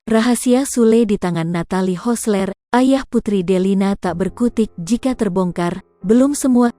Rahasia Sule di tangan Natalie Hosler, ayah putri Delina tak berkutik jika terbongkar, belum semua.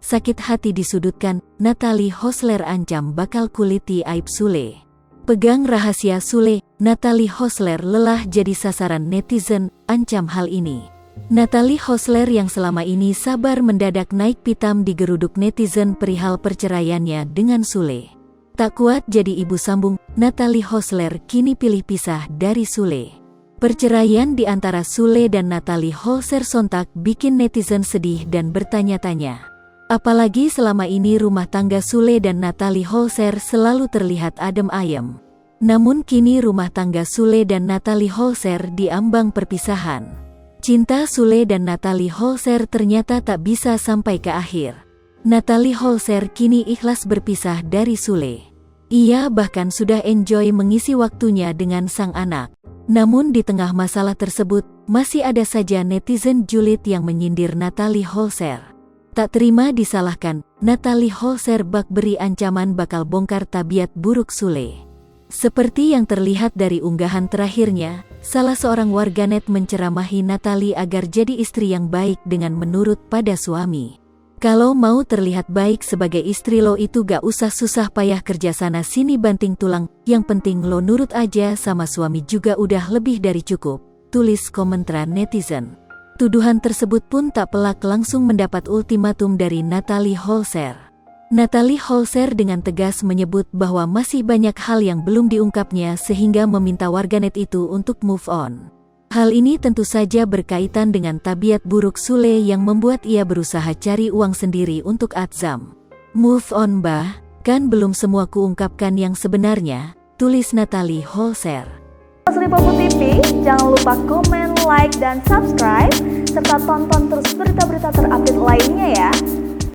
Sakit hati disudutkan, Natalie Hosler ancam bakal kuliti aib Sule. Pegang rahasia Sule, Natalie Hosler lelah jadi sasaran netizen, ancam hal ini. Natalie Hosler yang selama ini sabar mendadak naik pitam di geruduk netizen perihal perceraiannya dengan Sule. Tak kuat jadi ibu sambung, Natalie Hosler kini pilih pisah dari Sule. Perceraian di antara Sule dan Natalie Hosler sontak bikin netizen sedih dan bertanya-tanya. Apalagi selama ini rumah tangga Sule dan Natalie Hosler selalu terlihat adem ayem. Namun kini rumah tangga Sule dan Natalie Hosler diambang perpisahan. Cinta Sule dan Natalie Hosler ternyata tak bisa sampai ke akhir. Natalie Hosler kini ikhlas berpisah dari Sule. Ia bahkan sudah enjoy mengisi waktunya dengan sang anak. Namun di tengah masalah tersebut, masih ada saja netizen julid yang menyindir Natalie Hosler. Tak terima disalahkan, Natalie Hosler bak beri ancaman bakal bongkar tabiat buruk Sule. Seperti yang terlihat dari unggahan terakhirnya, salah seorang warganet menceramahi Natalie agar jadi istri yang baik dengan menurut pada suami. Kalau mau terlihat baik sebagai istri lo itu gak usah susah payah kerja sana sini banting tulang, yang penting lo nurut aja sama suami juga udah lebih dari cukup, tulis komentar netizen. Tuduhan tersebut pun tak pelak langsung mendapat ultimatum dari Natalie Hosler. Natalie Hosler dengan tegas menyebut bahwa masih banyak hal yang belum diungkapnya sehingga meminta warganet itu untuk move on. Hal ini tentu saja berkaitan dengan tabiat buruk Sule yang membuat ia berusaha cari uang sendiri untuk Atzam. Move on bah, kan belum semua kuungkapkan yang sebenarnya, tulis Natalie Hosler. Lipopo TV, jangan lupa komen, like, dan subscribe, serta tonton terus berita-berita terupdate lainnya ya.